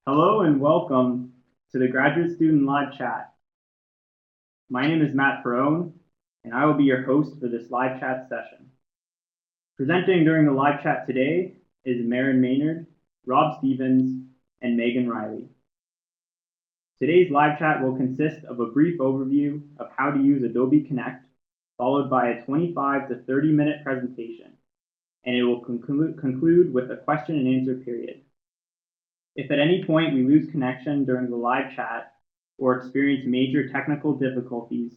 Hello and welcome to the Graduate Student Live Chat. My name is Matt Perrone, and I will be your host for this live chat session. Presenting during the live chat today is MERRYN Maynard, Rob Stevens, and Megan Riley. Today's live chat will consist of a brief overview of how to use Adobe Connect, followed by a 25 to 30-minute presentation, and it will conclude with a question and answer period. If at any point we lose connection during the live chat or experience major technical difficulties,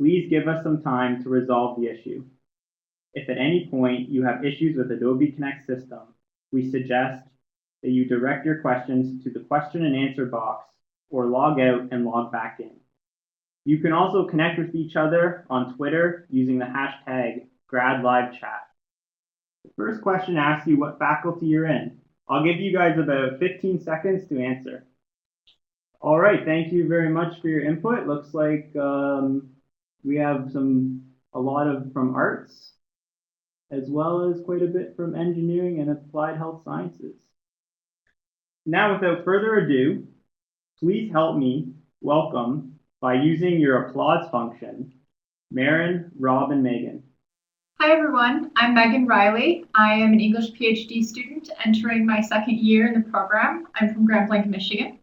please give us some time to resolve the issue. If at any point you have issues with Adobe Connect system, we suggest that you direct your questions to the question and answer box or log out and log back in. You can also connect with each other on Twitter using the hashtag GradLiveChat. The first question asks you what faculty you're in. I'll give you guys about 15 seconds to answer. All right, thank you very much for your input. Looks like we have a lot from arts, as well as quite a bit from engineering and applied health sciences. Now, without further ado, please help me welcome, by using your applause function, MERRYN, Rob, and Megan. Hi everyone, I'm Megan Riley. I am an English PhD student entering my second year in the program. I'm from Grand Blanc, Michigan.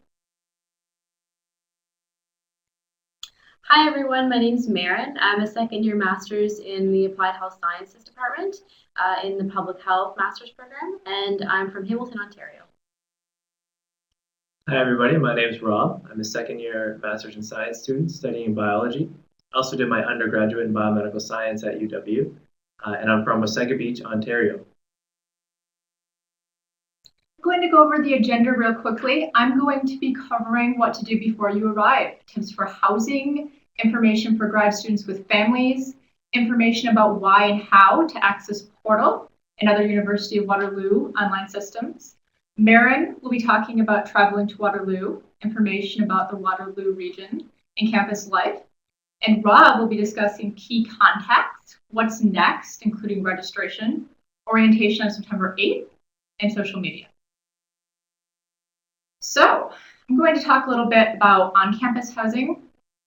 Hi everyone, my name is MERRYN. I'm a second year master's in the Applied Health Sciences department in the Public Health Master's program, and I'm from Hamilton, Ontario. Hi everybody, my name is Rob. I'm a second year Master's in Science student studying biology. I also did my undergraduate in biomedical science at UW, and I'm from Wasaga Beach, Ontario. I'm going to go over the agenda real quickly. I'm going to be covering what to do before you arrive, tips for housing, information for grad students with families, information about why and how to access Portal and other University of Waterloo online systems. MERRYN will be talking about traveling to Waterloo, information about the Waterloo region and campus life. And Rob will be discussing key contacts, what's next, including registration, orientation on September 8th, and social media. So I'm going to talk a little bit about on-campus housing,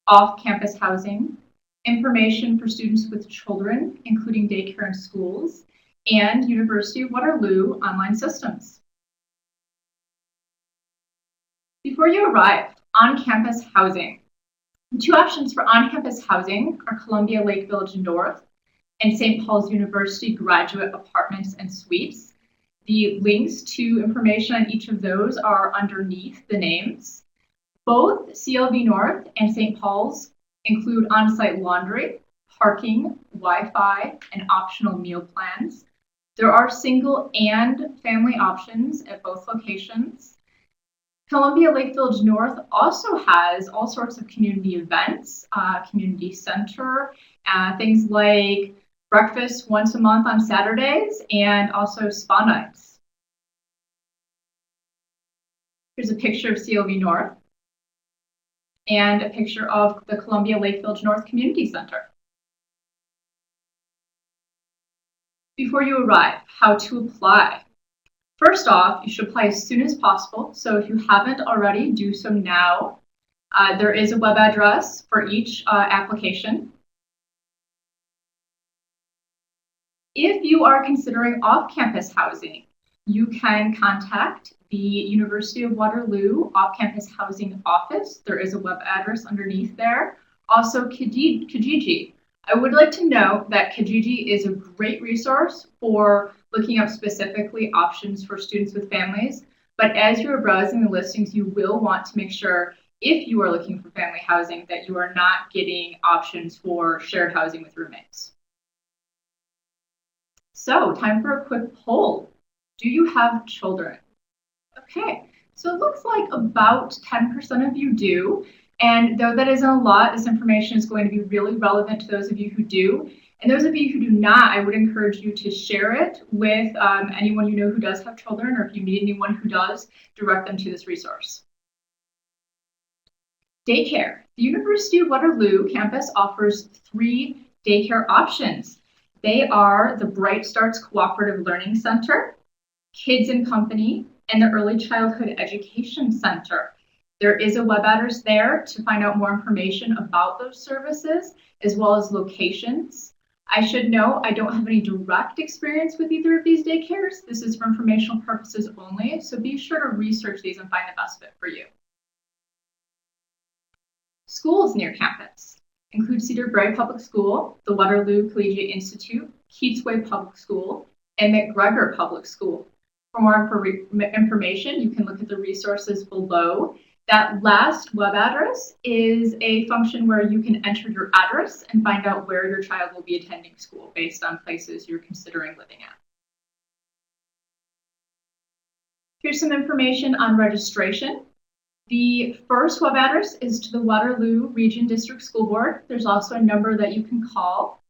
off-campus housing, information for students with children, including daycare and schools, and University of Waterloo online systems. Before you arrive, on-campus housing. The two options for on-campus housing are Columbia Lake Village North and St. Paul's University graduate apartments and suites. The links to information on each of those are underneath the names. Both CLV North and St. Paul's include on-site laundry, parking, Wi-Fi, and optional meal plans. There are single and family options at both locations. Columbia Lake Village North also has all sorts of community events, community center, things like breakfast once a month on Saturdays, and also spa nights. Here's a picture of CLV North and a picture of the Columbia Lake Village North Community Center. Before you arrive, how to apply. First off, you should apply as soon as possible. So if you haven't already, do so now. There is a web address for each application. If you are considering off-campus housing, you can contact the University of Waterloo Off-Campus Housing Office. There is a web address underneath there. Also, Kijiji. I would like to note that Kijiji is a great resource for looking up specifically options for students with families, but as you are browsing the listings, you will want to make sure, if you are looking for family housing, that you are not getting options for shared housing with roommates. So, time for a quick poll. Do you have children? Okay, so it looks like about 10% of you do. And though that isn't a lot, this information is going to be really relevant to those of you who do. And those of you who do not, I would encourage you to share it with anyone you know who does have children, or if you meet anyone who does, direct them to this resource. Daycare. The University of Waterloo campus offers 3 daycare options. They are the Bright Starts Cooperative Learning Center, Kids and Company, and the Early Childhood Education Center. There is a web address there to find out more information about those services, as well as locations. I should note I don't have any direct experience with either of these daycares. This is for informational purposes only, so be sure to research these and find the best fit for you. Schools near campus include Cedar Brae Public School, the Waterloo Collegiate Institute, Keatsway Public School, and McGregor Public School. For more information, you can look at the resources below. That last web address is a function where you can enter your address and find out where your child will be attending school based on places you're considering living at. Here's some information on registration. The first web address is to the Waterloo Region District School Board. There's also a number that you can call.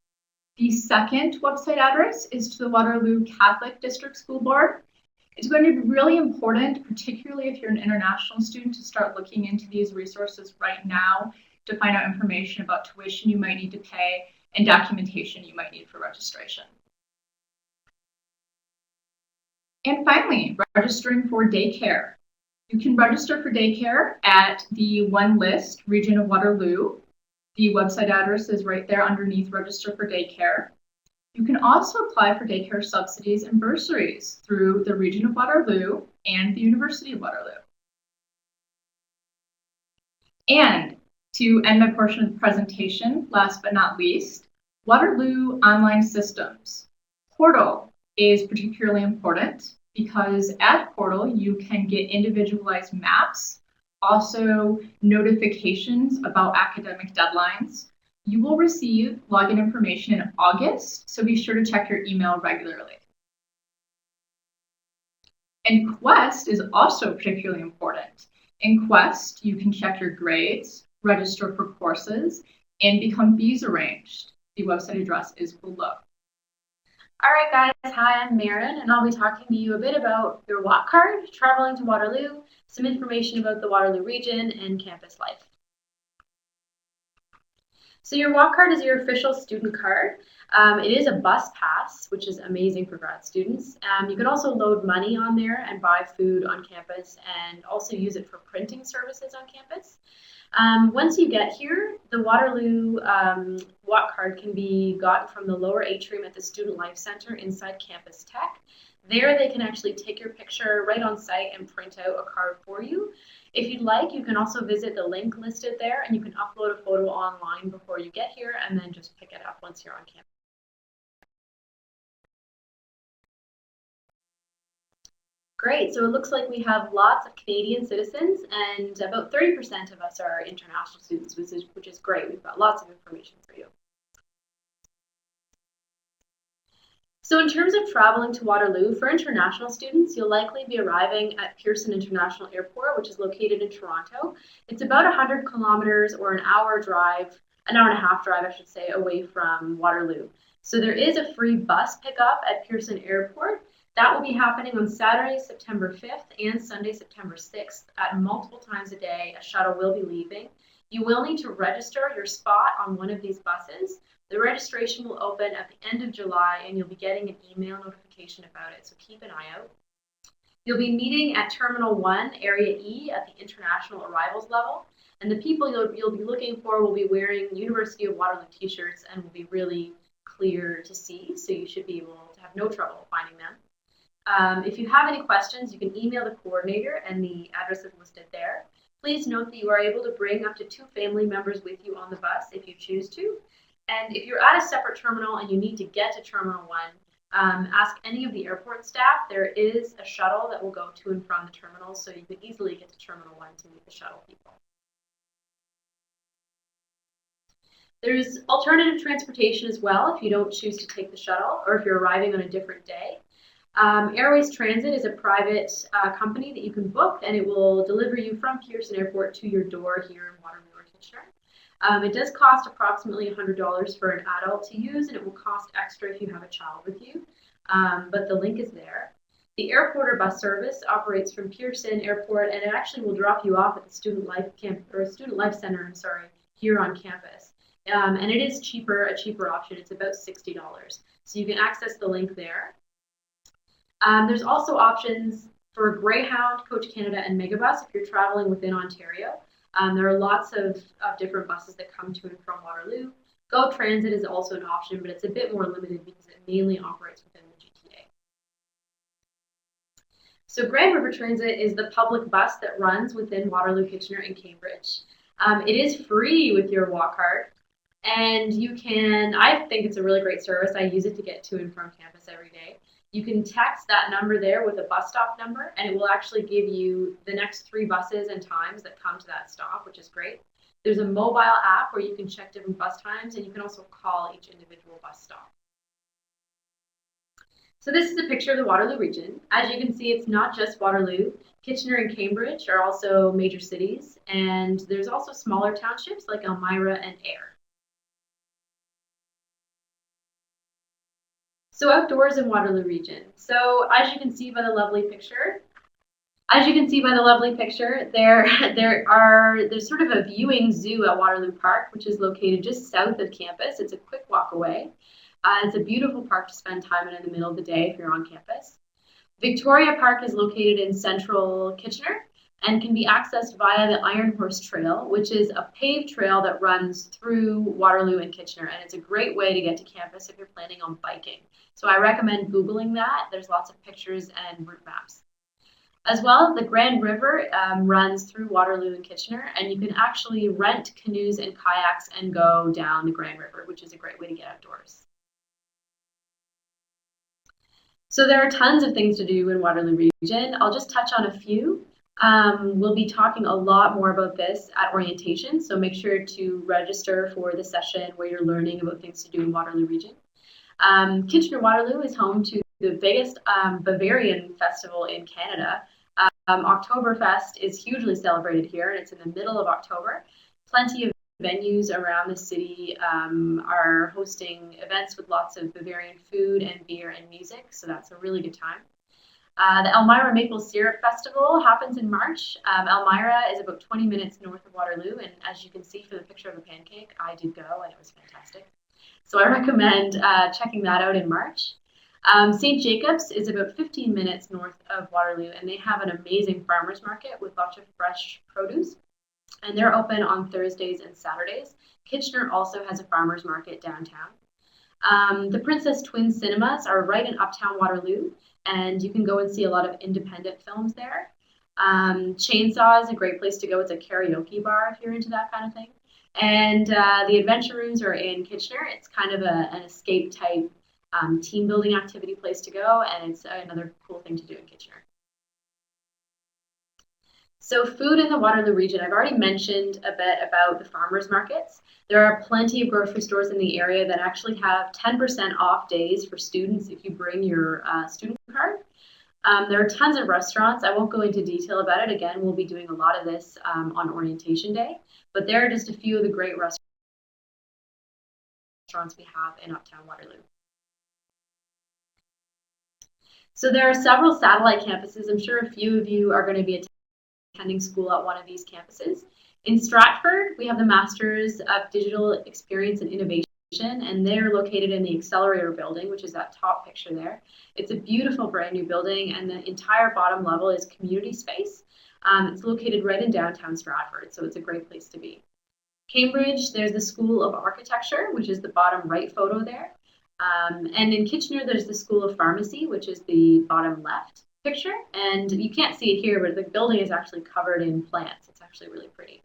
The second website address is to the Waterloo Catholic District School Board. It's going to be really important, particularly if you're an international student, to start looking into these resources right now to find out information about tuition you might need to pay and documentation you might need for registration. And finally, registering for daycare. You can register for daycare at the One List Region of Waterloo. The website address is right there underneath Register for Daycare. You can also apply for daycare subsidies and bursaries through the Region of Waterloo and the University of Waterloo. And to end my portion of the presentation, last but not least, Waterloo Online Systems. Portal is particularly important because at Portal you can get individualized maps, also notifications about academic deadlines. You will receive login information in August, so be sure to check your email regularly. And Quest is also particularly important. In Quest, you can check your grades, register for courses, and become fees arranged. The website address is below. All right, guys. Hi, I'm MERRYN, and I'll be talking to you a bit about your WAT card, traveling to Waterloo, some information about the Waterloo region, and campus life. So your WAT card is your official student card. It is a bus pass, which is amazing for grad students. You can also load money on there and buy food on campus and also use it for printing services on campus. Once you get here, the Waterloo WAT card can be gotten from the lower atrium at the Student Life Center inside Campus Tech. There they can actually take your picture right on site and print out a card for you. If you'd like, you can also visit the link listed there and you can upload a photo online before you get here and then just pick it up once you're on campus. Great, so it looks like we have lots of Canadian citizens and about 30% of us are international students, which is great. We've got lots of information for you. So in terms of traveling to Waterloo, for international students, you'll likely be arriving at Pearson International Airport, which is located in Toronto. It's about 100 kilometers or an hour and a half drive, I should say, away from Waterloo. So there is a free bus pickup at Pearson Airport. That will be happening on Saturday, September 5th and Sunday, September 6th at multiple times a day. A shuttle will be leaving. You will need to register your spot on one of these buses. The registration will open at the end of July and you'll be getting an email notification about it, so keep an eye out. You'll be meeting at Terminal 1, Area E at the international arrivals level, and the people you'll be looking for will be wearing University of Waterloo t-shirts and will be really clear to see, so you should be able to have no trouble finding them. If you have any questions, you can email the coordinator and the address is listed there. Please note that you are able to bring up to 2 family members with you on the bus if you choose to. And if you're at a separate terminal and you need to get to Terminal 1, ask any of the airport staff. There is a shuttle that will go to and from the terminal, so you can easily get to Terminal 1 to meet the shuttle people. There's alternative transportation as well if you don't choose to take the shuttle or if you're arriving on a different day. Airways Transit is a private company that you can book, and it will deliver you from Pearson Airport to your door here in Waterloo or Kitchener. It does cost approximately $100 for an adult to use, and it will cost extra if you have a child with you, but the link is there. The Airporter bus service operates from Pearson Airport, and it actually will drop you off at the Student Life Center, here on campus. And it is a cheaper option. It's about $60. So you can access the link there. There's also options For Greyhound, Coach Canada, and Megabus, if you're traveling within Ontario, there are lots of different buses that come to and from Waterloo. Go Transit is also an option, but it's a bit more limited because it mainly operates within the GTA. So Grand River Transit is the public bus that runs within Waterloo, Kitchener, and Cambridge. It is free with your walk card, and you can, I think it's a really great service. I use it to get to and from campus every day. You can text that number there with a bus stop number, and it will actually give you the next 3 buses and times that come to that stop, which is great. There's a mobile app where you can check different bus times, and you can also call each individual bus stop. So this is a picture of the Waterloo region. As you can see, it's not just Waterloo. Kitchener and Cambridge are also major cities, and there's also smaller townships like Elmira and Ayr. So outdoors in Waterloo region. So as you can see by the lovely picture, there's sort of a viewing zoo at Waterloo Park, which is located just south of campus. It's a quick walk away. It's a beautiful park to spend time in the middle of the day if you're on campus. Victoria Park is located in central Kitchener and can be accessed via the Iron Horse Trail, which is a paved trail that runs through Waterloo and Kitchener, and it's a great way to get to campus if you're planning on biking. So I recommend Googling that. There's lots of pictures and route maps. As well, the Grand River runs through Waterloo and Kitchener, and you can actually rent canoes and kayaks and go down the Grand River, which is a great way to get outdoors. So there are tons of things to do in Waterloo region. I'll just touch on a few. We'll be talking a lot more about this at orientation, so make sure to register for the session where you're learning about things to do in Waterloo region. Kitchener-Waterloo is home to the biggest Bavarian festival in Canada. Oktoberfest is hugely celebrated here, and it's in the middle of October. Plenty of venues around the city are hosting events with lots of Bavarian food and beer and music, so that's a really good time. The Elmira Maple Syrup Festival happens in March. Elmira is about 20 minutes north of Waterloo, and as you can see from the picture of the pancake, I did go, and it was fantastic. So I recommend checking that out in March. St. Jacobs is about 15 minutes north of Waterloo, and they have an amazing farmers market with lots of fresh produce, and they're open on Thursdays and Saturdays. Kitchener also has a farmers market downtown. The Princess Twin Cinemas are right in Uptown Waterloo, and you can go and see a lot of independent films there. Chainsaw is a great place to go. It's a karaoke bar if you're into that kind of thing. And the adventure rooms are in Kitchener. It's kind of an escape type team building activity place to go, and it's another cool thing to do in Kitchener. So food in the Waterloo region, I've already mentioned a bit about the farmers markets. There are plenty of grocery stores in the area that actually have 10% off days for students if you bring your student card. There are tons of restaurants. I won't go into detail about it. Again, we'll be doing a lot of this on orientation day, but there are just a few of the great restaurants we have in Uptown Waterloo. So there are several satellite campuses. I'm sure a few of you are going to be attending school at one of these campuses. In Stratford, we have the Masters of Digital Experience and Innovation, and they're located in the Accelerator building, which is that top picture there. It's a beautiful brand new building, and the entire bottom level is community space. It's located right in downtown Stratford, so it's a great place to be. Cambridge, there's the School of Architecture, which is the bottom right photo there. And in Kitchener, there's the School of Pharmacy, which is the bottom left picture. And you can't see it here, but the building is actually covered in plants. It's actually really pretty.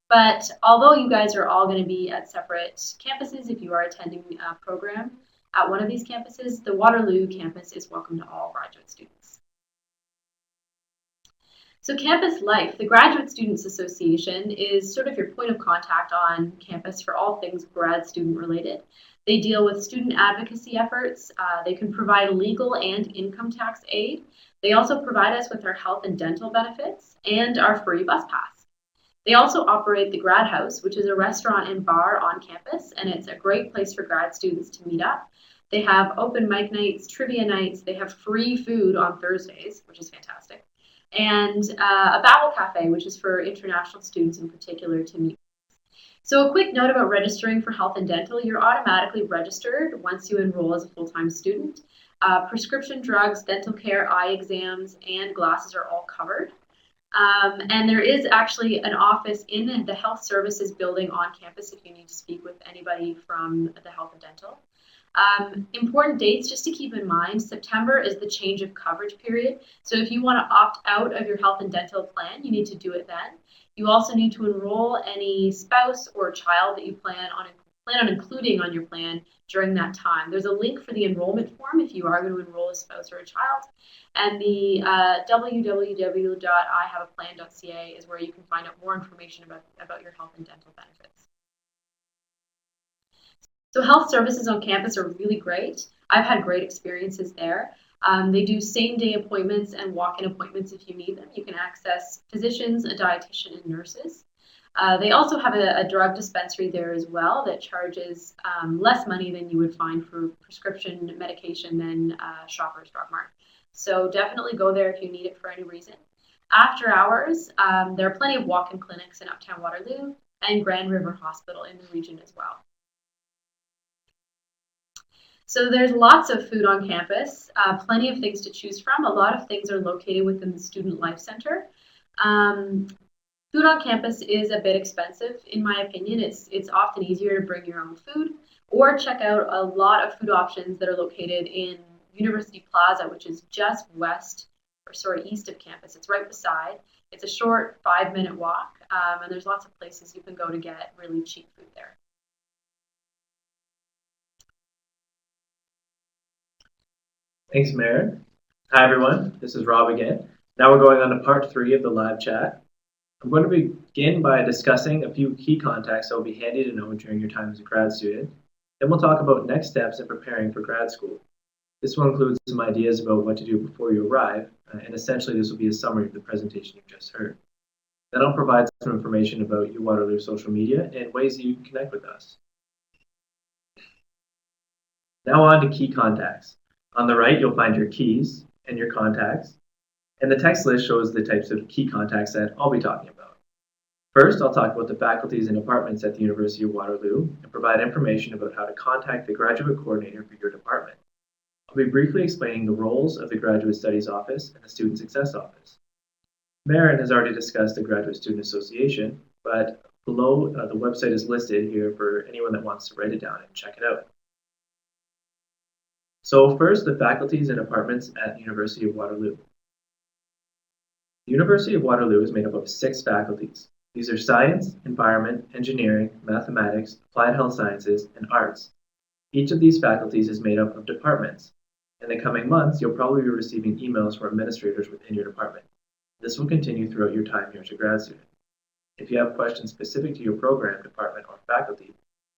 But although you guys are all going to be at separate campuses, if you are attending a program at one of these campuses, the Waterloo campus is welcome to all graduate students. So campus life, the Graduate Students Association is sort of your point of contact on campus for all things grad student related. They deal with student advocacy efforts. They can provide legal and income tax aid. They also provide us with our health and dental benefits and our free bus pass. They also operate the Grad House, which is a restaurant and bar on campus, and it's a great place for grad students to meet up. They have open mic nights, trivia nights. They have free food on Thursdays, which is fantastic. And a Babel Cafe, which is for international students in particular to meet. So a quick note about registering for health and dental. You're automatically registered once you enroll as a full-time student. Prescription drugs, dental care, eye exams, and glasses are all covered. And there is actually an office in the health services building on campus if you need to speak with anybody from the health and dental. Important dates just to keep in mind, September is the change of coverage period. So if you want to opt out of your health and dental plan, you need to do it then. You also need to enroll any spouse or child that you plan on including on your plan during that time. There's a link for the enrollment form if you are going to enroll a spouse or a child. And the www.ihaveaplan.ca is where you can find out more information about your health and dental benefits. So health services on campus are really great. I've had great experiences there. They do same-day appointments and walk-in appointments if you need them. You can access physicians, a dietitian, and nurses. They also have a drug dispensary there as well that charges less money than you would find for prescription medication than Shoppers Drug Mart. So definitely go there if you need it for any reason. After hours, there are plenty of walk-in clinics in Uptown Waterloo and Grand River Hospital in the region as well. So there's lots of food on campus, plenty of things to choose from. A lot of things are located within the Student Life Center. Food on campus is a bit expensive, in my opinion. It's often easier to bring your own food or check out a lot of food options that are located in University Plaza, which is just east of campus. It's right beside. It's a short 5-minute walk, and there's lots of places you can go to get really cheap food there. Thanks, MERRYN. Hi, everyone. This is Rob again. Now we're going on to part 3 of the live chat. I'm going to begin by discussing a few key contacts that will be handy to know during your time as a grad student. Then we'll talk about next steps in preparing for grad school. This will include some ideas about what to do before you arrive, and essentially this will be a summary of the presentation you've just heard. Then I'll provide some information about UWaterloo social media and ways that you can connect with us. Now on to key contacts. On the right, you'll find your keys and your contacts, and the text list shows the types of key contacts that I'll be talking about. First, I'll talk about the faculties and departments at the University of Waterloo and provide information about how to contact the graduate coordinator for your department. I'll be briefly explaining the roles of the Graduate Studies Office and the Student Success Office. MERRYN has already discussed the Graduate Student Association, but below the website is listed here for anyone that wants to write it down and check it out. So first, the faculties and departments at the University of Waterloo. The University of Waterloo is made up of 6 faculties. These are Science, Environment, Engineering, Mathematics, Applied Health Sciences, and Arts. Each of these faculties is made up of departments. In the coming months, you'll probably be receiving emails from administrators within your department. This will continue throughout your time here as a grad student. If you have questions specific to your program, department, or faculty,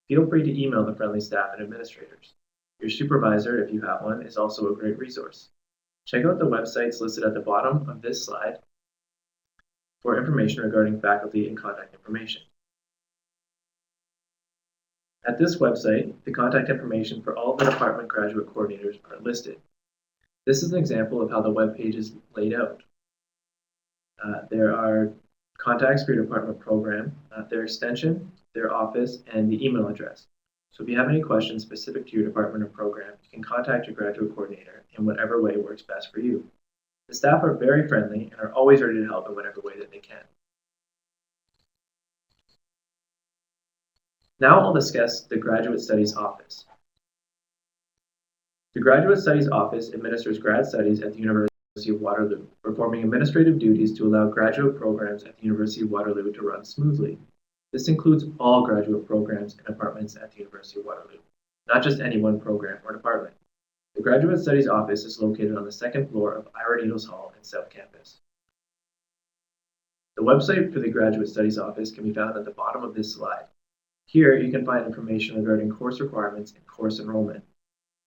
feel free to email the friendly staff and administrators. Your supervisor, if you have one, is also a great resource. Check out the websites listed at the bottom of this slide for information regarding faculty and contact information. At this website, the contact information for all the department graduate coordinators are listed. This is an example of how the web page is laid out. There are contacts for your department program, their extension, their office, and the email address. So if you have any questions specific to your department or program, you can contact your graduate coordinator in whatever way works best for you. The staff are very friendly and are always ready to help in whatever way that they can. Now I'll discuss the Graduate Studies Office. The Graduate Studies Office administers grad studies at the University of Waterloo, performing administrative duties to allow graduate programs at the University of Waterloo to run smoothly. This includes all graduate programs and departments at the University of Waterloo, not just any one program or department. The Graduate Studies Office is located on the 2nd floor of Ira Needles Hall in South Campus. The website for the Graduate Studies Office can be found at the bottom of this slide. Here you can find information regarding course requirements and course enrollment.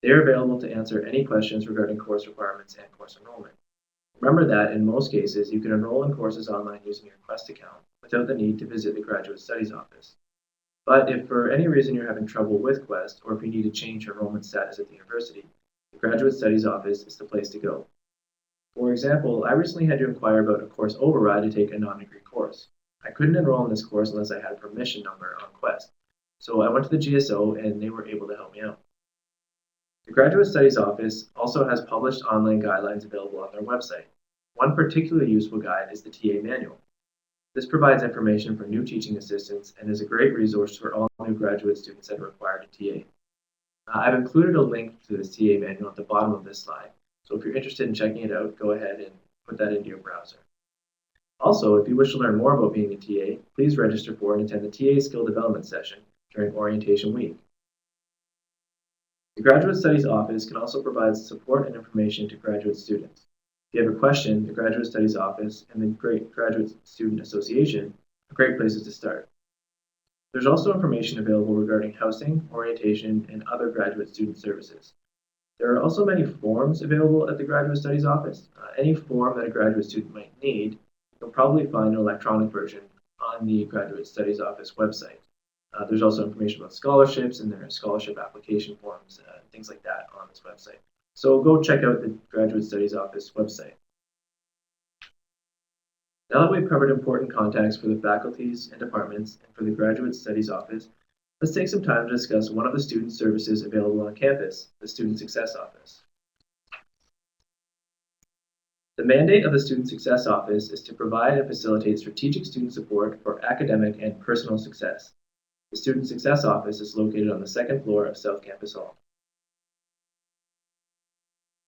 They are available to answer any questions regarding course requirements and course enrollment. Remember that in most cases you can enroll in courses online using your Quest account without the need to visit the Graduate Studies Office. But if for any reason you're having trouble with Quest, or if you need to change your enrollment status at the university, the Graduate Studies Office is the place to go. For example, I recently had to inquire about a course override to take a non-degree course. I couldn't enroll in this course unless I had a permission number on Quest. So I went to the GSO and they were able to help me out. The Graduate Studies Office also has published online guidelines available on their website. One particularly useful guide is the TA Manual. This provides information for new teaching assistants and is a great resource for all new graduate students that are required to TA. I've included a link to this TA manual at the bottom of this slide, so if you're interested in checking it out, go ahead and put that into your browser. Also, if you wish to learn more about being a TA, please register for and attend the TA Skill Development session during Orientation Week. The Graduate Studies Office can also provide support and information to graduate students. If you have a question, the Graduate Studies Office and the Graduate Student Association are great places to start. There's also information available regarding housing, orientation, and other graduate student services. There are also many forms available at the Graduate Studies Office. Any form that a graduate student might need, you'll probably find an electronic version on the Graduate Studies Office website. There's also information about scholarships and there are scholarship application forms and things like that on this website. So go check out the Graduate Studies Office website. Now that we've covered important contacts for the faculties and departments and for the Graduate Studies Office, let's take some time to discuss one of the student services available on campus, the Student Success Office. The mandate of the Student Success Office is to provide and facilitate strategic student support for academic and personal success. The Student Success Office is located on the second floor of South Campus Hall.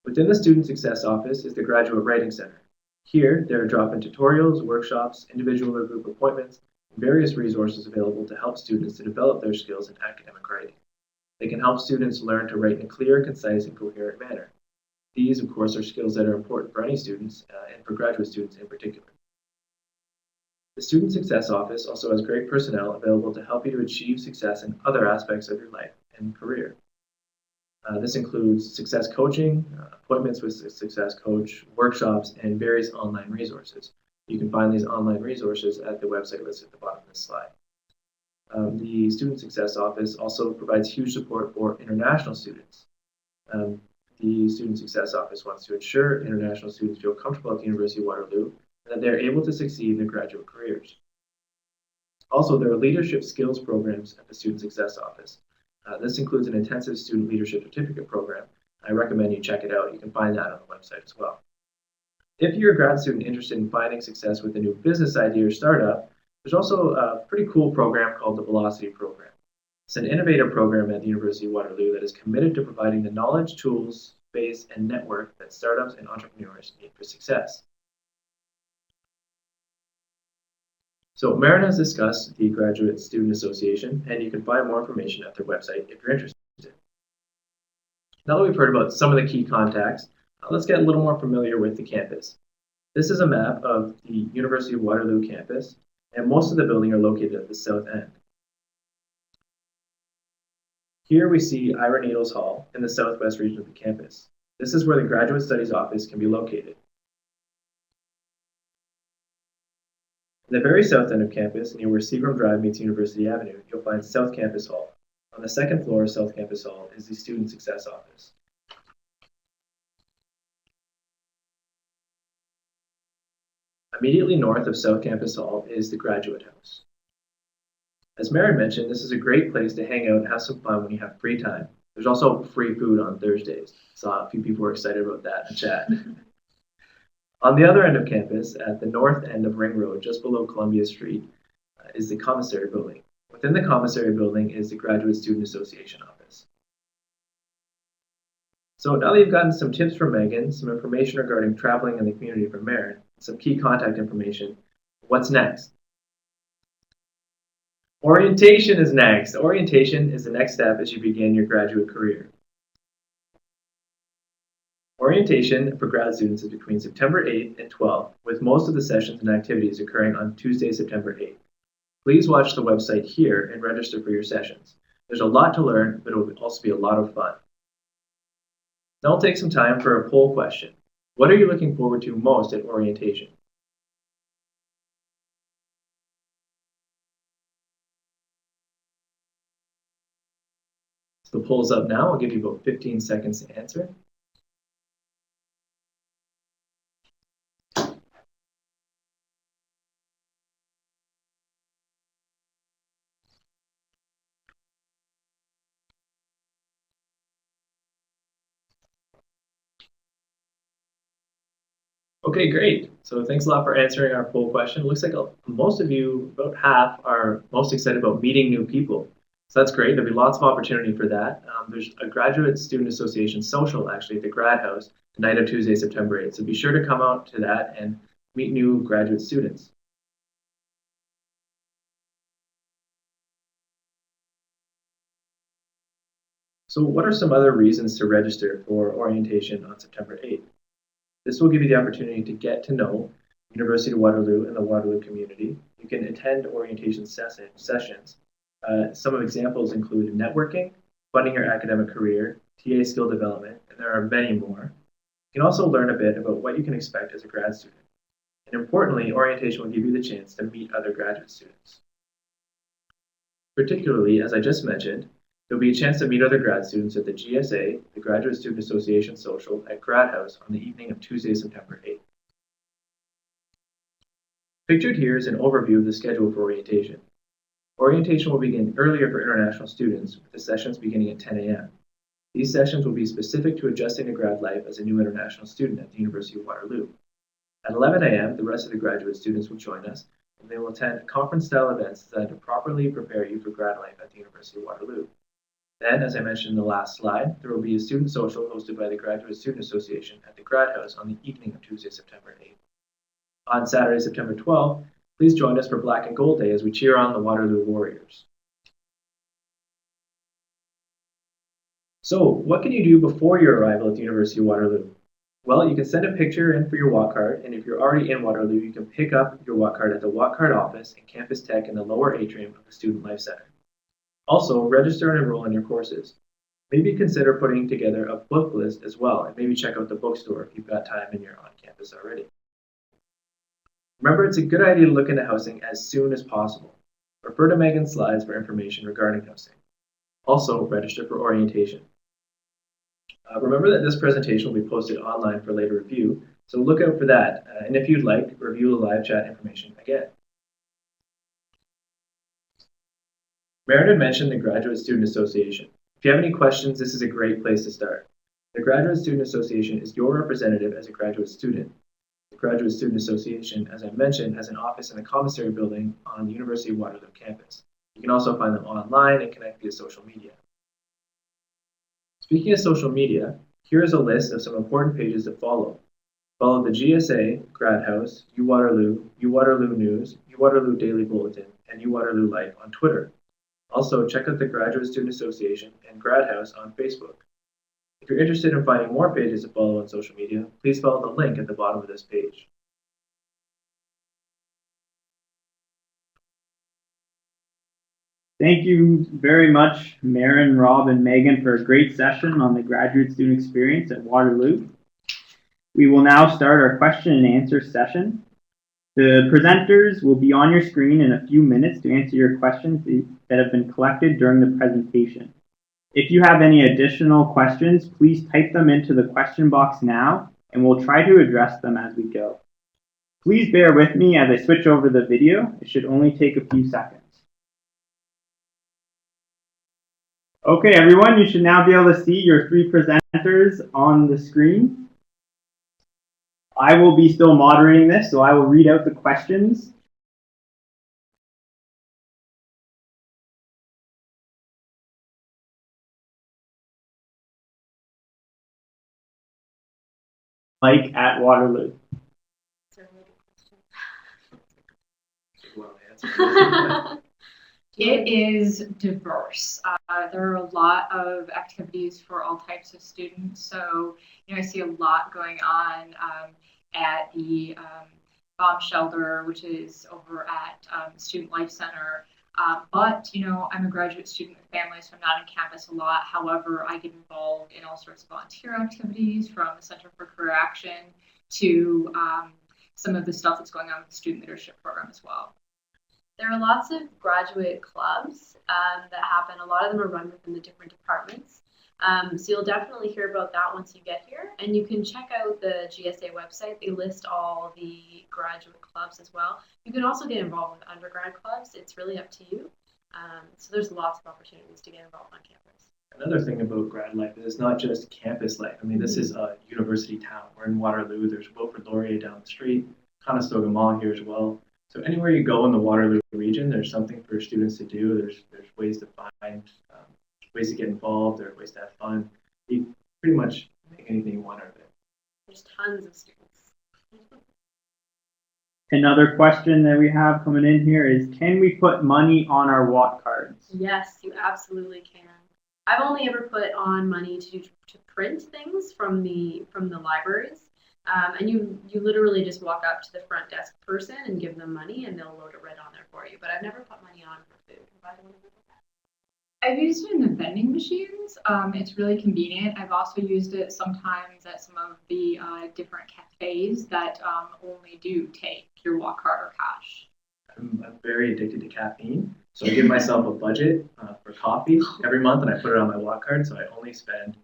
Within the Student Success Office is the Graduate Writing Center. Here, there are drop-in tutorials, workshops, individual or group appointments, and various resources available to help students to develop their skills in academic writing. They can help students learn to write in a clear, concise, and coherent manner. These, of course, are skills that are important for any students, and for graduate students in particular. The Student Success Office also has great personnel available to help you to achieve success in other aspects of your life and career. This includes success coaching, appointments with a success coach, workshops, and various online resources. You can find these online resources at the website listed at the bottom of this slide. The Student Success Office also provides huge support for international students. The Student Success Office wants to ensure international students feel comfortable at the University of Waterloo and that they're able to succeed in their graduate careers. Also, there are leadership skills programs at the Student Success Office. This includes an intensive student leadership certificate program. I recommend you check it out. You can find that on the website as well. If you're a grad student interested in finding success with a new business idea or startup, there's also a pretty cool program called the Velocity Program. It's an innovative program at the University of Waterloo that is committed to providing the knowledge, tools, space, and network that startups and entrepreneurs need for success. So MERRYN has discussed the Graduate Student Association, and you can find more information at their website if you're interested. Now that we've heard about some of the key contacts, let's get a little more familiar with the campus. This is a map of the University of Waterloo campus, and most of the building are located at the south end. Here we see Ira Needles Hall in the southwest region of the campus. This is where the Graduate Studies Office can be located. In the very south end of campus, near where Seagram Drive meets University Avenue, you'll find South Campus Hall. On the second floor of South Campus Hall is the Student Success Office. Immediately north of South Campus Hall is the Graduate House. As Mary mentioned, this is a great place to hang out and have some fun when you have free time. There's also free food on Thursdays. Saw a few people were excited about that in the chat. On the other end of campus, at the north end of Ring Road, just below Columbia Street, is the Commissary Building. Within the Commissary Building is the Graduate Student Association office. So now that you've gotten some tips from Megan, some information regarding traveling in the community from MERRYN, some key contact information, what's next? Orientation is next. Orientation is the next step as you begin your graduate career. Orientation for grad students is between September 8th and 12th, with most of the sessions and activities occurring on Tuesday, September 8th. Please watch the website here and register for your sessions. There's a lot to learn, but it will also be a lot of fun. Now I'll take some time for a poll question. What are you looking forward to most at orientation? So the poll's up now. I'll give you about 15 seconds to answer. Okay, great. So thanks a lot for answering our poll question. It looks like most of you, about half, are most excited about meeting new people. So that's great. There'll be lots of opportunity for that. There's a Graduate Student Association social, actually, at the Grad House, the night of Tuesday, September 8th. So be sure to come out to that and meet new graduate students. So what are some other reasons to register for orientation on September 8th? This will give you the opportunity to get to know University of Waterloo and the Waterloo community. You can attend orientation sessions. Some examples include networking, funding your academic career, TA skill development, and there are many more. You can also learn a bit about what you can expect as a grad student. And importantly, orientation will give you the chance to meet other graduate students. Particularly, as I just mentioned, there'll be a chance to meet other grad students at the GSA, the Graduate Student Association Social, at Grad House on the evening of Tuesday, September 8th. Pictured here is an overview of the schedule for orientation. Orientation will begin earlier for international students, with the sessions beginning at 10 a.m. These sessions will be specific to adjusting to grad life as a new international student at the University of Waterloo. At 11 a.m., the rest of the graduate students will join us, and they will attend conference-style events designed to properly prepare you for grad life at the University of Waterloo. Then, as I mentioned in the last slide, there will be a student social hosted by the Graduate Student Association at the Grad House on the evening of Tuesday, September 8th. On Saturday, September 12th, please join us for Black and Gold Day as we cheer on the Waterloo Warriors. So, what can you do before your arrival at the University of Waterloo? Well, you can send a picture in for your walk card, and if you're already in Waterloo, you can pick up your walk card at the walk card office in Campus Tech in the lower atrium of the Student Life Center. Also, register and enroll in your courses. Maybe consider putting together a book list as well, and maybe check out the bookstore if you've got time and you're on campus already. Remember, it's a good idea to look into housing as soon as possible. Refer to Megan's slides for information regarding housing. Also, register for orientation. Remember that this presentation will be posted online for later review, so look out for that. And if you'd like, review the live chat information again. MERRYN had mentioned the Graduate Student Association. If you have any questions, this is a great place to start. The Graduate Student Association is your representative as a graduate student. The Graduate Student Association, as I mentioned, has an office in the commissary building on the University of Waterloo campus. You can also find them online and connect via social media. Speaking of social media, here is a list of some important pages to follow. Follow the GSA, Grad House, UWaterloo, UWaterloo News, UWaterloo Daily Bulletin, and UWaterloo Life on Twitter. Also, check out the Graduate Student Association and Grad House on Facebook. If you're interested in finding more pages to follow on social media, please follow the link at the bottom of this page. Thank you very much, MERRYN, Rob, and Megan, for a great session on the graduate student experience at Waterloo. We will now start our question and answer session. The presenters will be on your screen in a few minutes to answer your questions that have been collected during the presentation. If you have any additional questions, please type them into the question box now, and we'll try to address them as we go. Please bear with me as I switch over the video. It should only take a few seconds. Okay, everyone, you should now be able to see your three presenters on the screen. I will be still moderating this, so I will read out the questions. Like at Waterloo. It is diverse. There are a lot of activities for all types of students. So, I see a lot going on at the bomb shelter, which is over at Student Life Center. But, I'm a graduate student with family, so I'm not on campus a lot. However, I get involved in all sorts of volunteer activities, from the Center for Career Action to some of the stuff that's going on with the student leadership program as well. There are lots of graduate clubs that happen. A lot of them are run within the different departments. So you'll definitely hear about that once you get here. And you can check out the GSA website. They list all the graduate clubs as well. You can also get involved with undergrad clubs. It's really up to you. So there's lots of opportunities to get involved on campus. Another thing about grad life is it's not just campus life. I mean, this is a university town. We're in Waterloo. There's Wilfrid Laurier down the street, Conestoga Mall here as well. So anywhere you go in the Waterloo region, there's something for students to do. There's ways to find, ways to get involved. There are ways to have fun. You pretty much make anything you want out of it. There's tons of students. Another question that we have coming in here is, can we put money on our WAT cards? Yes, you absolutely can. I've only ever put on money to print things from the libraries, and you literally just walk up to the front desk person and give them money, and they'll load it right on there for you. But I've never put money on for food. I've used it in the vending machines. It's really convenient. I've also used it sometimes at some of the different cafes that only do take your walk card or cash. I'm very addicted to caffeine, so I give myself a budget for coffee every month, and I put it on my walk card, so I only spend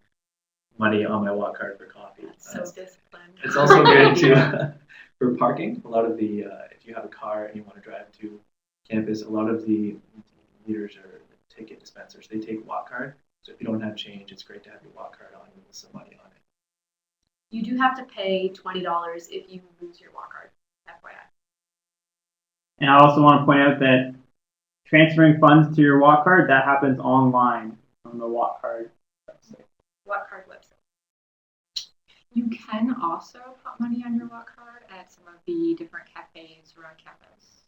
money on my walk card for coffee. That's so disciplined. It's also good to for parking. A lot of the if you have a car and you want to drive to campus, a lot of the meters or ticket dispensers, they take walk card. So if you don't have change, it's great to have your walk card on with some money on it. You do have to pay $20 if you lose your walk card, FYI. And I also want to point out that transferring funds to your WAT card, that happens online on the WAT card website. Walk card website. You can also put money on your walk card at some of the different cafes around campus.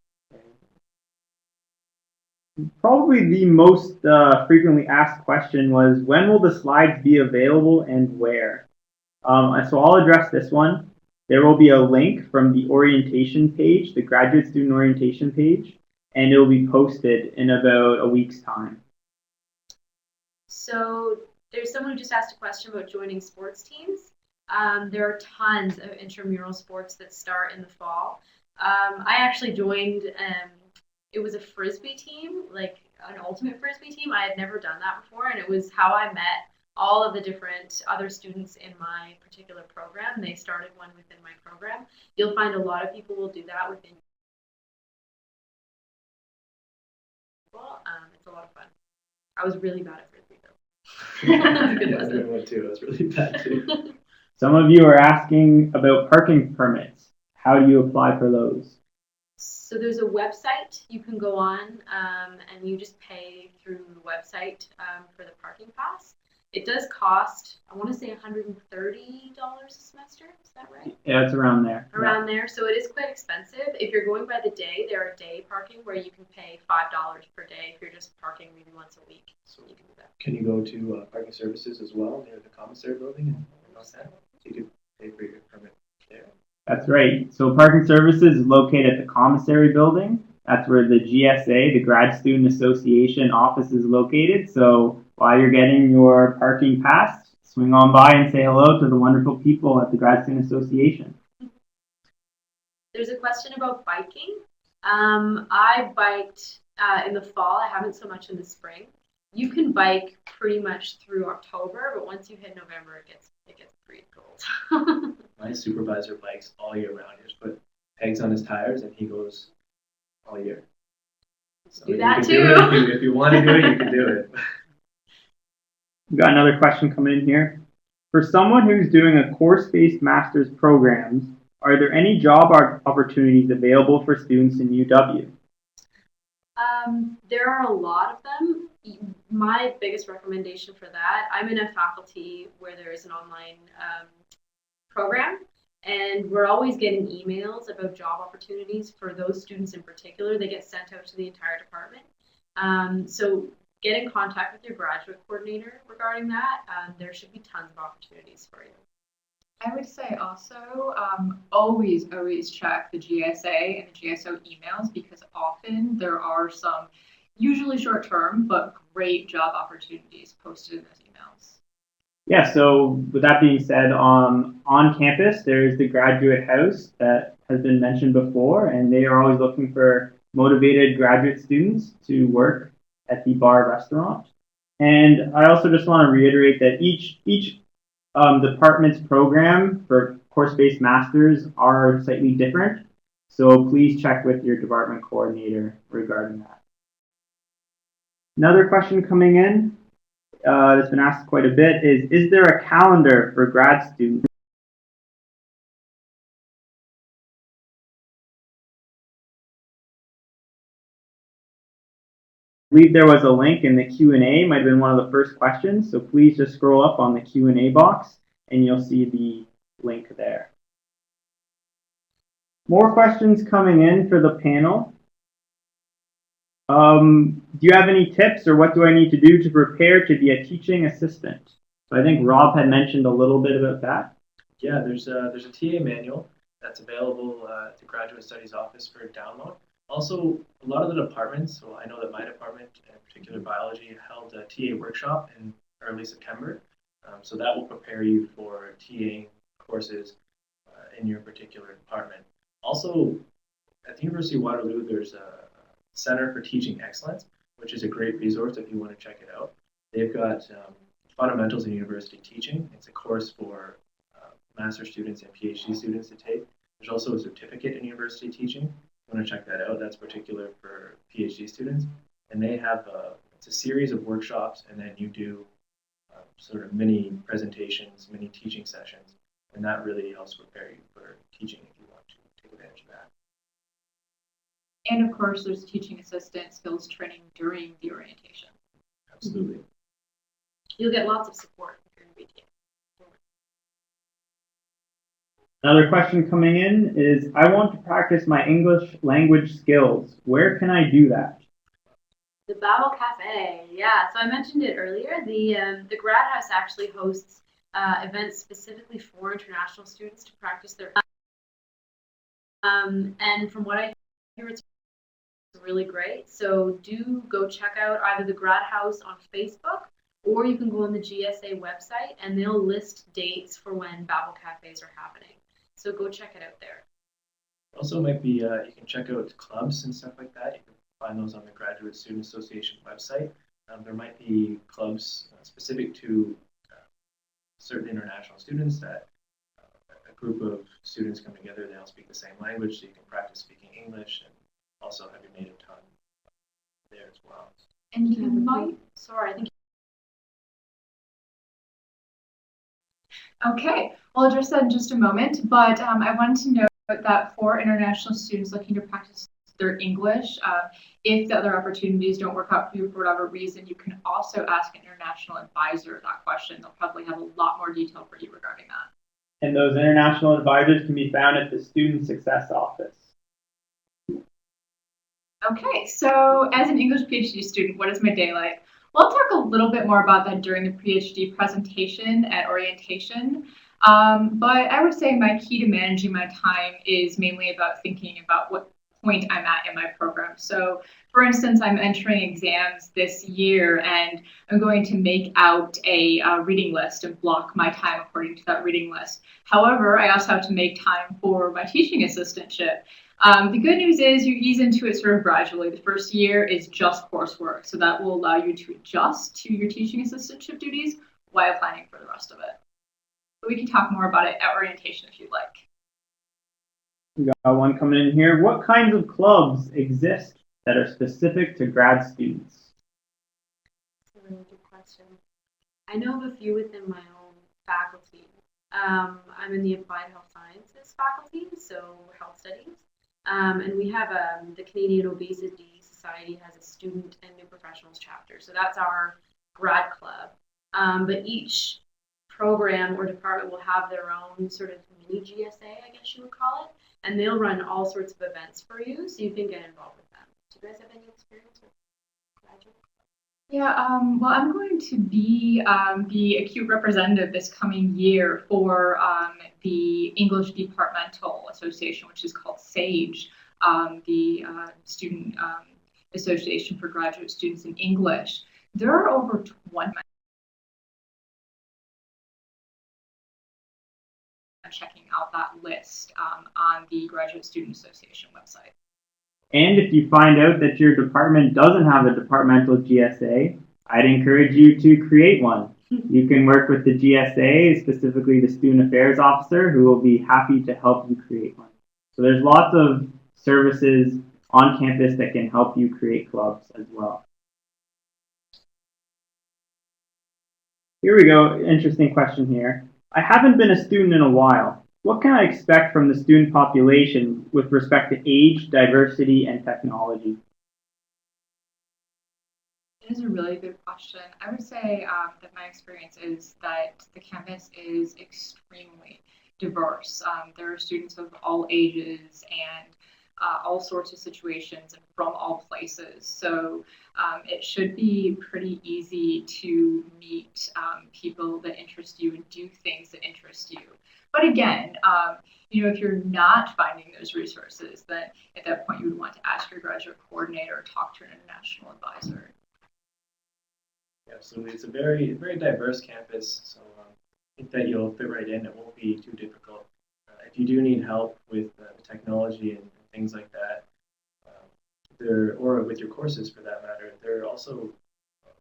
Probably the most frequently asked question was, when will the slides be available and where? So I'll address this one. There will be a link from the orientation page, the graduate student orientation page, and it will be posted in about a week's time. So there's someone who just asked a question about joining sports teams. There are tons of intramural sports that start in the fall. I actually joined, it was a Frisbee team, like an ultimate Frisbee team. I had never done that before, and it was how I met all of the different other students in my particular program. They started one within my program. You'll find a lot of people will do that within. It's a lot of fun. I was really bad at Frisbee though. That's a good lesson. I went too. I was really bad too. Some of you are asking about parking permits. How do you apply for those? So there's a website you can go on, and you just pay through the website for the parking pass. It does cost, I want to say $130 a semester. Is that right? Yeah, it's around there. Around there. So it is quite expensive. If you're going by the day, there are day parking where you can pay $5 per day if you're just parking maybe once a week. So you can do that. Can you go to parking services as well near the commissary building and that? So you could pay for your permit there. That's right. So parking services is located at the commissary building. That's where the GSA, the Grad Student Association office, is located. So while you're getting your parking pass, swing on by and say hello to the wonderful people at the Grad Student Association. There's a question about biking. I biked in the fall. I haven't so much in the spring. You can bike pretty much through October, but once you hit November, it gets pretty cold. My supervisor bikes all year round. He just put pegs on his tires and he goes all year. So do that too. If you want to do it, you can do it. We've got another question coming in here. For someone who's doing a course-based master's programs, are there any job opportunities available for students in UW? There are a lot of them. My biggest recommendation for that, I'm in a faculty where there is an online program, and we're always getting emails about job opportunities for those students in particular. They get sent out to the entire department. So get in contact with your graduate coordinator regarding that. There should be tons of opportunities for you. I would say also always check the GSA and the GSO emails, because often there are some usually short-term but great job opportunities posted in those emails. Yeah, so with that being said, on campus, there's the graduate house that has been mentioned before, and they are always looking for motivated graduate students to work at the bar restaurant. And I also just want to reiterate that each department's program for course-based masters are slightly different, so please check with your department coordinator regarding that. Another question coming in. that's been asked quite a bit is there a calendar for grad students? I believe there was a link in the Q&A, might have been one of the first questions, so please just scroll up on the Q&A box and you'll see the link there. More questions coming in for the panel. Do you have any tips or what do I need to do to prepare to be a teaching assistant? So I think Rob had mentioned a little bit about that. Yeah, there's a TA manual that's available at the Graduate Studies Office for download. Also, a lot of the departments, so I know that my department, in particular biology, held a TA workshop in early September. So that will prepare you for TA courses in your particular department. Also, at the University of Waterloo, there's a Center for Teaching Excellence, which is a great resource if you want to check it out. They've got Fundamentals in University Teaching. It's a course for master's students and PhD students to take. There's also a certificate in university teaching. If you want to check that out, that's particular for PhD students. And they have it's a series of workshops, and then you do sort of mini presentations, mini teaching sessions, and that really helps prepare you for teaching if you want to take advantage of that. And of course, there's teaching assistant skills training during the orientation. Absolutely. You'll get lots of support if you're in BTA. Another question coming in is, I want to practice my English language skills. Where can I do that? The Babel Cafe, yeah. So I mentioned it earlier. The Grad House actually hosts events specifically for international students to practice their. And from what I hear, it's really great. So do go check out either the Grad House on Facebook, or you can go on the GSA website and they'll list dates for when Babel Cafes are happening. So go check it out there. Also might be, you can check out clubs and stuff like that. You can find those on the Graduate Student Association website. There might be clubs specific to certain international students that a group of students come together, they all speak the same language, so you can practice speaking English and also have your native tongue there as well. And you might. Sorry, I think. Okay, well, I'll address that in just a moment, but I wanted to note that for international students looking to practice their English, if the other opportunities don't work out for you for whatever reason, you can also ask an international advisor that question. They'll probably have a lot more detail for you regarding that. And those international advisors can be found at the Student Success Office. Okay, so as an English PhD student, what is my day like? Well, I'll talk a little bit more about that during the PhD presentation at orientation. But I would say my key to managing my time is mainly about thinking about what point I'm at in my program. So for instance, I'm entering exams this year and I'm going to make out a reading list and block my time according to that reading list. However, I also have to make time for my teaching assistantship. The good news is you ease into it sort of gradually. The first year is just coursework, so that will allow you to adjust to your teaching assistantship duties while planning for the rest of it. But we can talk more about it at orientation if you'd like. We got one coming in here. What kinds of clubs exist that are specific to grad students? That's a really good question. I know of a few within my own faculty. I'm in the Applied Health Sciences faculty, so health studies. And we have the Canadian Obesity Society has a student and new professionals chapter. So that's our grad club. But each program or department will have their own sort of mini GSA, I guess you would call it. And they'll run all sorts of events for you, so you can get involved with them. Do you guys have any experience with graduate? Yeah, well, I'm going to be the acute representative this coming year for the English Departmental Association, which is called SAGE, the Student Association for Graduate Students in English. There are over 20. Checking out that list on the Graduate Student Association website. And if you find out that your department doesn't have a departmental GSA, I'd encourage you to create one. You can work with the GSA, specifically the Student Affairs Officer, who will be happy to help you create one. So there's lots of services on campus that can help you create clubs as well. Here we go. Interesting question here. I haven't been a student in a while. What can I expect from the student population with respect to age, diversity, and technology? It is a really good question. I would say that my experience is that the campus is extremely diverse. There are students of all ages and all sorts of situations and from all places. So it should be pretty easy to meet people that interest you and do things that interest you. But again, if you're not finding those resources, then at that point you would want to ask your graduate coordinator or talk to an international advisor. Absolutely, it's a very, very diverse campus, so I think that you'll fit right in. It won't be too difficult. If you do need help with the technology and things like that, or with your courses for that matter, there are also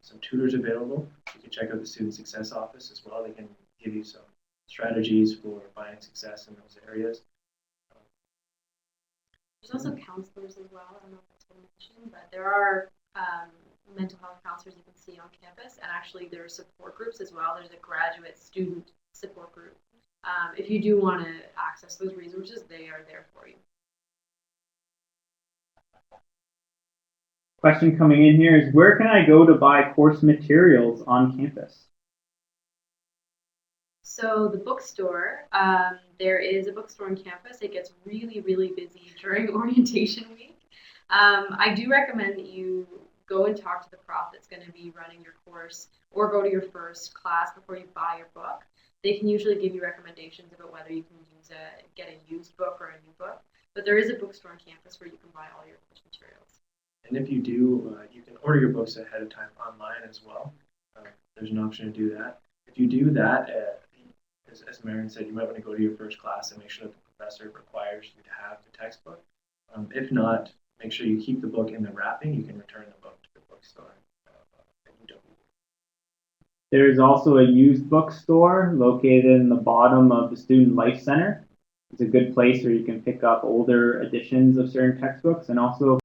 some tutors available. You can check out the Student Success Office as well. They can give you some strategies for finding success in those areas. There's also counselors as well. I don't know if that's been mentioned, but there are mental health counselors you can see on campus, and actually there are support groups as well. There's a graduate student support group. If you do want to access those resources, they are there for you. Question coming in here is, where can I go to buy course materials on campus? So the bookstore, there is a bookstore on campus. It gets really, really busy during orientation week. I do recommend that you go and talk to the prof that's going to be running your course, or go to your first class before you buy your book. They can usually give you recommendations about whether you can get a used book or a new book. But there is a bookstore on campus where you can buy all your course materials. And if you do, you can order your books ahead of time online as well. There's an option to do that. If you do that, as Marion said, you might want to go to your first class and make sure that the professor requires you to have the textbook. If not, make sure you keep the book in the wrapping. You can return the book to the bookstore. There's also a used bookstore located in the bottom of the Student Life Center. It's a good place where you can pick up older editions of certain textbooks, and also a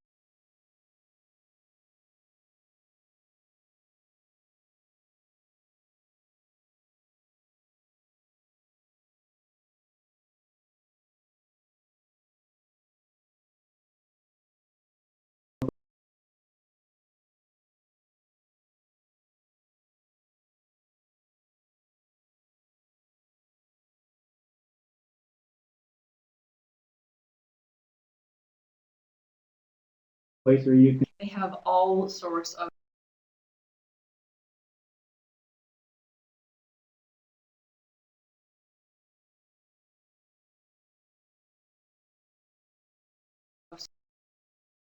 place where you can. They have all sorts of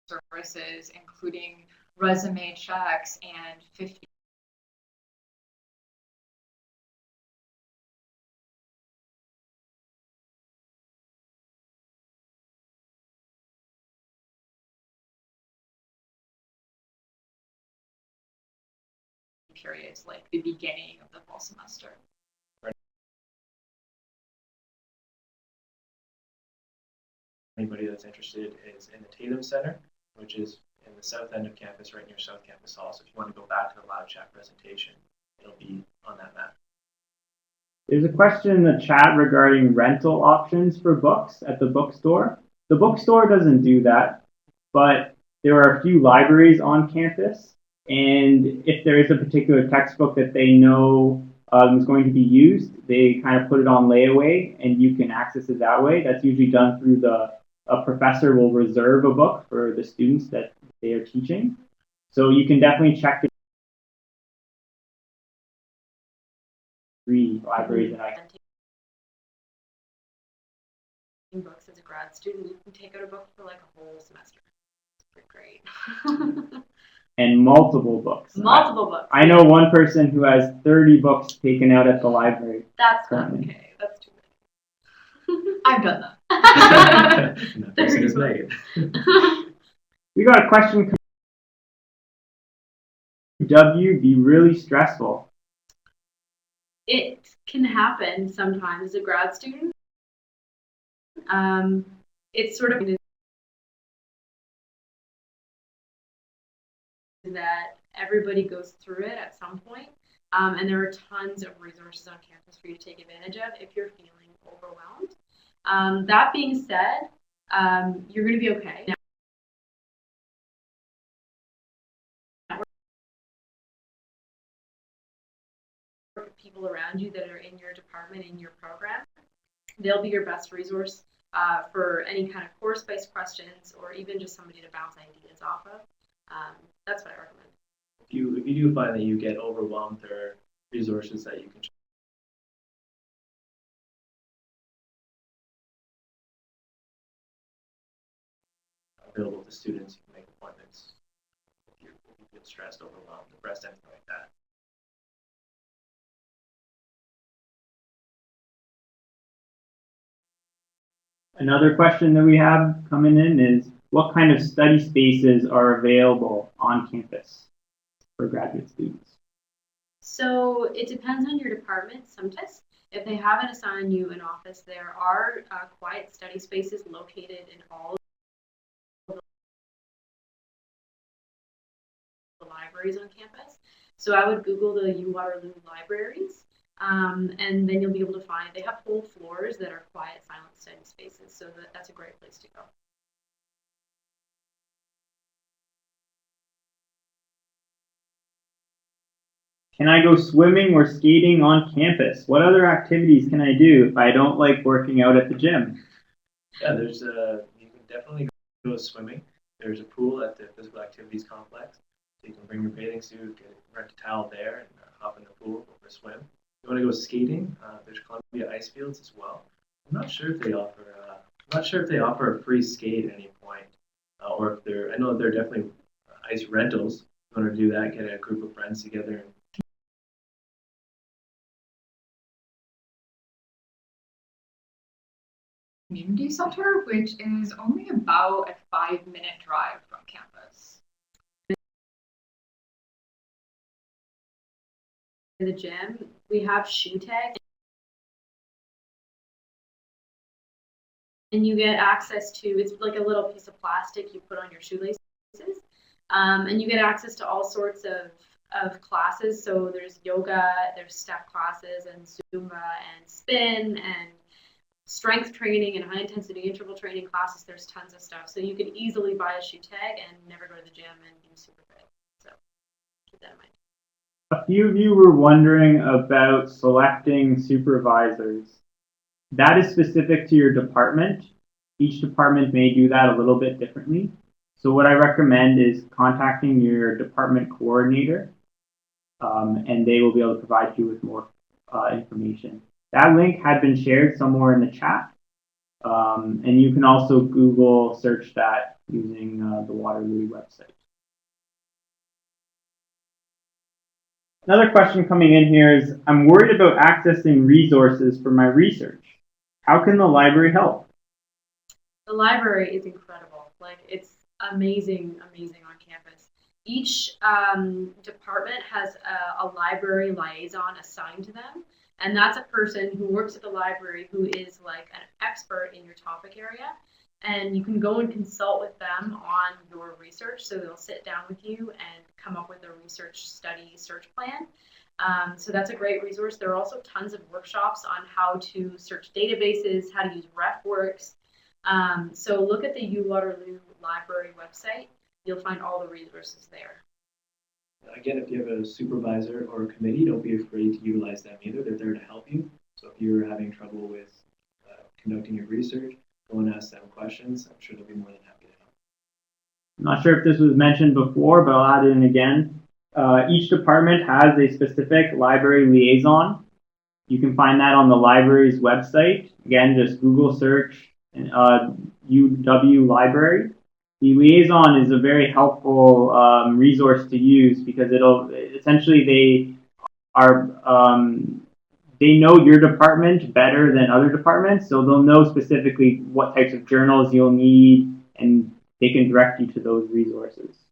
services, including resume checks and 50 periods, like the beginning of the fall semester. Anybody that's interested is in the Tatum Center, which is in the south end of campus, right near South Campus Hall. So if you want to go back to the live chat presentation, it'll be on that map. There's a question in the chat regarding rental options for books at the bookstore. The bookstore doesn't do that, but there are a few libraries on campus, and if there is a particular textbook that they know is going to be used, they kind of put it on layaway, and you can access it that way. That's usually done through a professor will reserve a book for the students that they are teaching. So you can definitely check the 3 libraries that I books as a grad student. You can take out a book for like a whole semester. It's pretty great. And multiple books. Multiple books. I know one person who has 30 books taken out at the library. That's not okay. That's too many. I've done that. That person is Megan. We got a question. W be really stressful? It can happen sometimes as a grad student. It's sort of that everybody goes through it at some point. And there are tons of resources on campus for you to take advantage of if you're feeling overwhelmed. That being said, you're going to be okay. People around you that are in your department, in your program, they'll be your best resource for any kind of course-based questions or even just somebody to bounce ideas off of. That's what I recommend. If you do find that you get overwhelmed, there are resources that you can available to students. You can make appointments if you feel stressed, overwhelmed, depressed, anything like that. Another question that we have coming in is, what kind of study spaces are available on campus for graduate students? So it depends on your department. Sometimes, if they haven't assigned you an office, there are quiet study spaces located in all of the libraries on campus. So I would Google the Waterloo libraries, and then you'll be able to find, they have whole floors that are quiet, silent study spaces. So that's a great place to go. Can I go swimming or skating on campus? What other activities can I do if I don't like working out at the gym? Yeah, you can definitely go swimming. There's a pool at the physical activities complex. So you can bring your bathing suit, rent a towel there, and hop in the pool, go for a swim. If you want to go skating, there's Columbia ice fields as well. I'm not sure if they offer a free skate at any point, or if they're. I know there are definitely ice rentals. If you want to do that, get a group of friends together and Community Center, which is only about a 5-minute drive from campus. In the gym, we have shoe tag, and you get access to, it's like a little piece of plastic you put on your shoelaces, and you get access to all sorts of classes. So there's yoga, there's step classes, and Zumba, and spin, and strength training, and high intensity interval training classes. There's tons of stuff. So you can easily buy a shoe tag and never go to the gym and be super fit. So keep that in mind. A few of you were wondering about selecting supervisors. That is specific to your department. Each department may do that a little bit differently. So what I recommend is contacting your department coordinator, and they will be able to provide you with more information. That link had been shared somewhere in the chat, and you can also Google search that using the Waterloo website. Another question coming in here is, I'm worried about accessing resources for my research. How can the library help? The library is incredible. Like, it's amazing on campus. Each department has a library liaison assigned to them. And that's a person who works at the library who is like an expert in your topic area. And you can go and consult with them on your research. So they'll sit down with you and come up with a research study search plan. So that's a great resource. There are also tons of workshops on how to search databases, how to use RefWorks. So look at the Waterloo Library website. You'll find all the resources there. Again, if you have a supervisor or a committee, don't be afraid to utilize them either. They're there to help you. So if you're having trouble with conducting your research, go and ask them questions. I'm sure they'll be more than happy to help. I'm not sure if this was mentioned before, but I'll add it in again. Each department has a specific library liaison. You can find that on the library's website. Again, just Google search UW Library. The liaison is a very helpful resource to use because they know your department better than other departments, so they'll know specifically what types of journals you'll need, and they can direct you to those resources.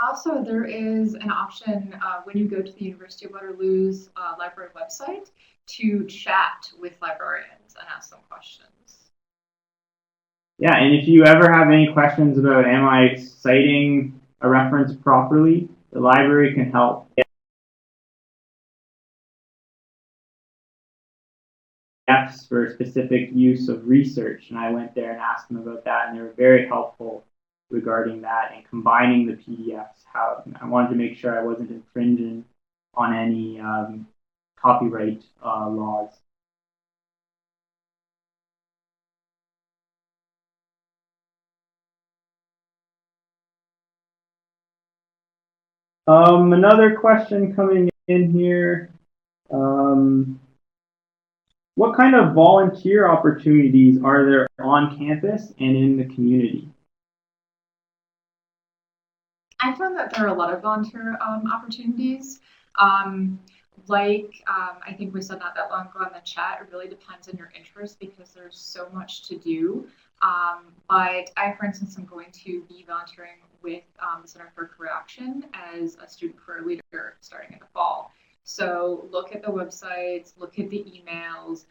Also, there is an option when you go to the University of Waterloo's library website to chat with librarians and ask them questions. Yeah, and if you ever have any questions about, am I citing a reference properly, the library can help. PDFs for specific use of research, and I went there and asked them about that, and they were very helpful regarding that and combining the PDFs. How I wanted to make sure I wasn't infringing on any copyright laws. Another question coming in here. What kind of volunteer opportunities are there on campus and in the community? I found that there are a lot of volunteer opportunities. I think we said not that long ago in the chat, it really depends on your interest because there's so much to do. But I, for instance, am going to be volunteering with the Center for Career Action as a student career leader starting in the fall. So look at the websites, look at the emails,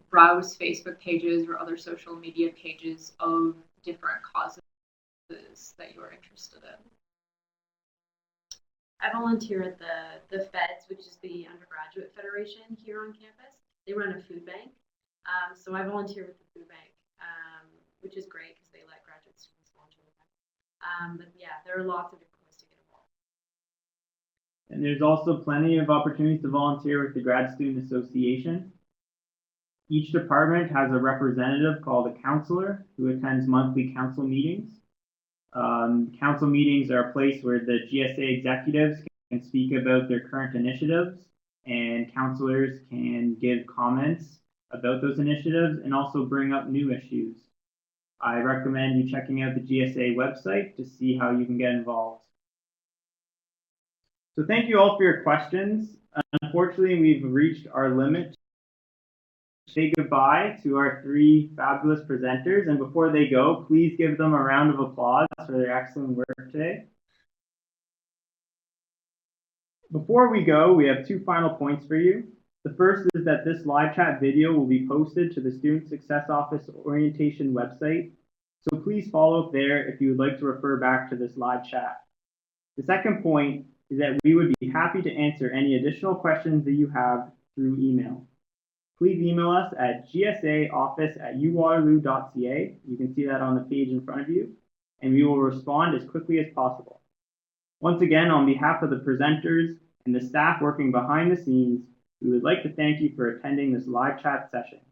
browse Facebook pages or other social media pages of different causes that you're interested in. I volunteer at the FEDS, which is the Undergraduate Federation here on campus. They run a food bank. So I volunteer with the food bank, which is great because they let graduate students volunteer with them. But yeah, there are lots of different ways to get involved. And there's also plenty of opportunities to volunteer with the Grad Student Association. Each department has a representative called a counselor who attends monthly council meetings. Council meetings are a place where the GSA executives can speak about their current initiatives, and counselors can give comments about those initiatives and also bring up new issues. I recommend you checking out the GSA website to see how you can get involved. So thank you all for your questions. Unfortunately, we've reached our limit. Say goodbye to our three fabulous presenters, and before they go, please give them a round of applause for their excellent work today. Before we go, we have two final points for you. The first is that this live chat video will be posted to the Student Success Office orientation website, so please follow up there if you would like to refer back to this live chat. The second point is that we would be happy to answer any additional questions that you have through email. Please email us at gsaoffice@uwaterloo.ca. You can see that on the page in front of you, and we will respond as quickly as possible. Once again, on behalf of the presenters and the staff working behind the scenes, we would like to thank you for attending this live chat session.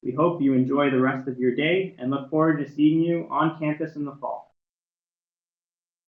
We hope you enjoy the rest of your day and look forward to seeing you on campus in the fall.